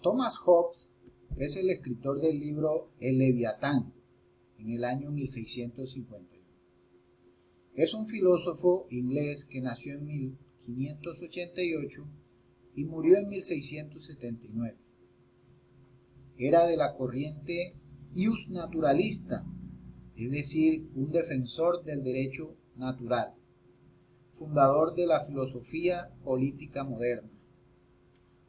Thomas Hobbes es el escritor del libro El Leviatán, en el año 1651. Es un filósofo inglés que nació en 1588 y murió en 1679. Era de la corriente ius naturalista, es decir, un defensor del derecho natural, fundador de la filosofía política moderna.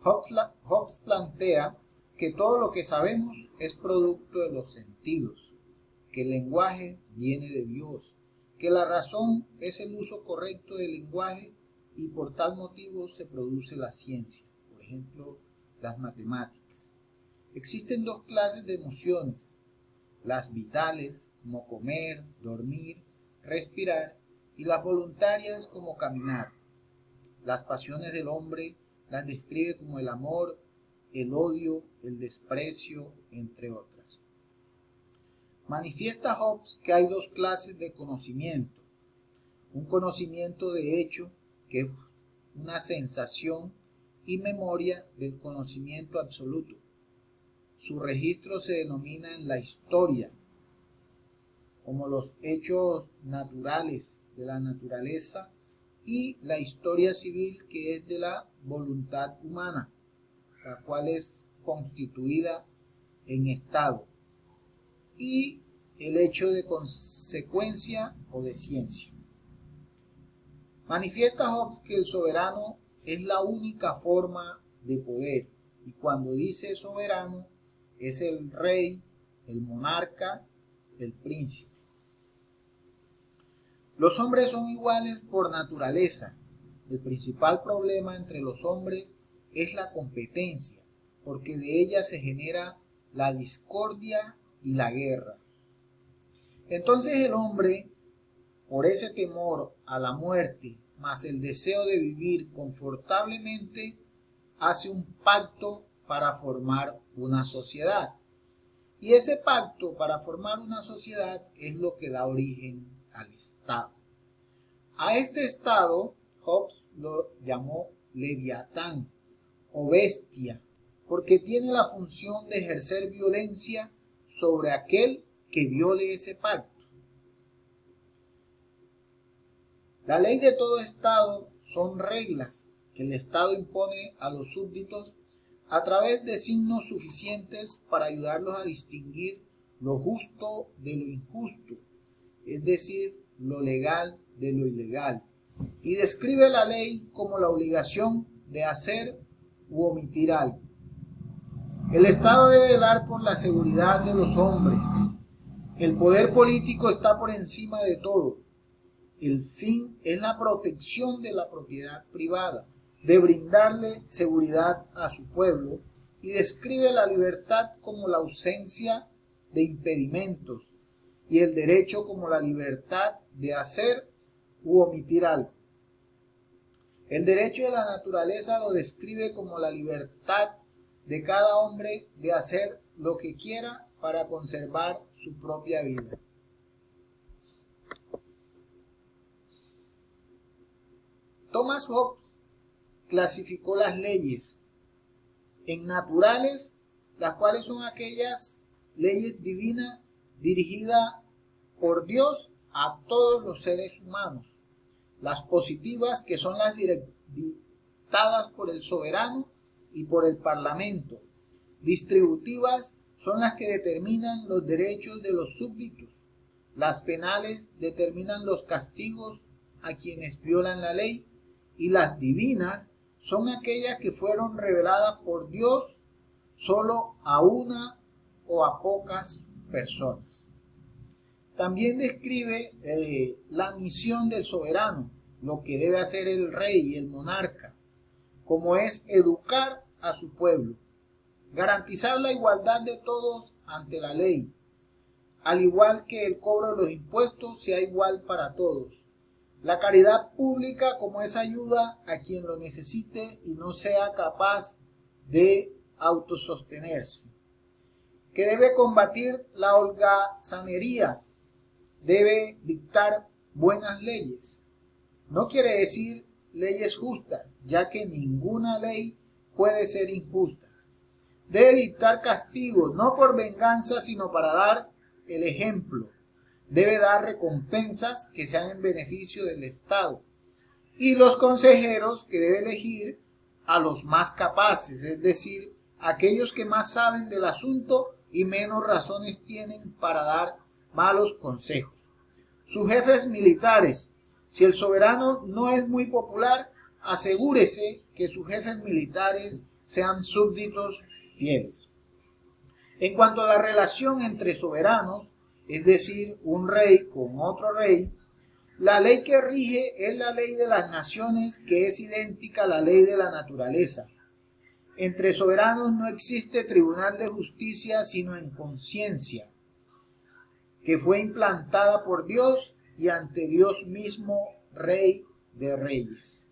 Hobbes plantea que todo lo que sabemos es producto de los sentidos, que el lenguaje viene de Dios, que la razón es el uso correcto del lenguaje y por tal motivo se produce la ciencia, por ejemplo, las matemáticas. Existen dos clases de emociones, las vitales, como comer, dormir, respirar, y las voluntarias, como caminar. Las pasiones del hombre las describe como el amor, el odio, el desprecio, entre otras. Manifiesta Hobbes que hay dos clases de conocimiento. Un conocimiento de hecho, que es una sensación, y memoria del conocimiento absoluto. Su registro se denomina en la historia, como los hechos naturales de la naturaleza, y la historia civil, que es de la voluntad humana, la cual es constituida en estado, y el hecho de consecuencia o de ciencia. Manifiesta Hobbes que el soberano es la única forma de poder, y cuando dice soberano es el rey, el monarca, el príncipe. Los hombres son iguales por naturaleza. El principal problema entre los hombres es la competencia, porque de ella se genera la discordia y la guerra. Entonces el hombre, por ese temor a la muerte, más el deseo de vivir confortablemente, hace un pacto para formar una sociedad. Y ese pacto para formar una sociedad es lo que da origen al Estado. A este Estado, Hobbes lo llamó Leviatán o bestia, porque tiene la función de ejercer violencia sobre aquel que viole ese pacto. La ley de todo Estado son reglas que el Estado impone a los súbditos a través de signos suficientes para ayudarlos a distinguir lo justo de lo injusto, es decir, lo legal de lo ilegal, y describe la ley como la obligación de hacer u omitir algo. El Estado debe velar por la seguridad de los hombres. El poder político está por encima de todo. El fin es la protección de la propiedad privada, de brindarle seguridad a su pueblo, y describe la libertad como la ausencia de impedimentos y el derecho como la libertad de hacer u omitir algo. El derecho de la naturaleza lo describe como la libertad de cada hombre de hacer lo que quiera para conservar su propia vida. Thomas Hobbes clasificó las leyes en naturales, las cuales son aquellas leyes divinas dirigidas por Dios a todos los seres humanos. Las positivas, que son las dictadas por el soberano y por el parlamento. Distributivas son las que determinan los derechos de los súbditos. Las penales determinan los castigos a quienes violan la ley. Y las divinas son aquellas que fueron reveladas por Dios solo a una o a pocas personas. También describe la misión del soberano, lo que debe hacer el rey y el monarca, como es educar a su pueblo, garantizar la igualdad de todos ante la ley, al igual que el cobro de los impuestos sea igual para todos. La caridad pública, como esa ayuda a quien lo necesite y no sea capaz de autosostenerse. Que debe combatir la holgazanería, debe dictar buenas leyes. No quiere decir leyes justas, ya que ninguna ley puede ser injusta. Debe dictar castigos, no por venganza, sino para dar el ejemplo. Debe dar recompensas que sean en beneficio del Estado. Y los consejeros que debe elegir a los más capaces, es decir, aquellos que más saben del asunto y menos razones tienen para dar malos consejos. Sus jefes militares. Si el soberano no es muy popular, asegúrese que sus jefes militares sean súbditos fieles. En cuanto a la relación entre soberanos, es decir, un rey con otro rey, la ley que rige es la ley de las naciones, que es idéntica a la ley de la naturaleza. Entre soberanos no existe tribunal de justicia sino en conciencia, que fue implantada por Dios y ante Dios mismo, Rey de Reyes.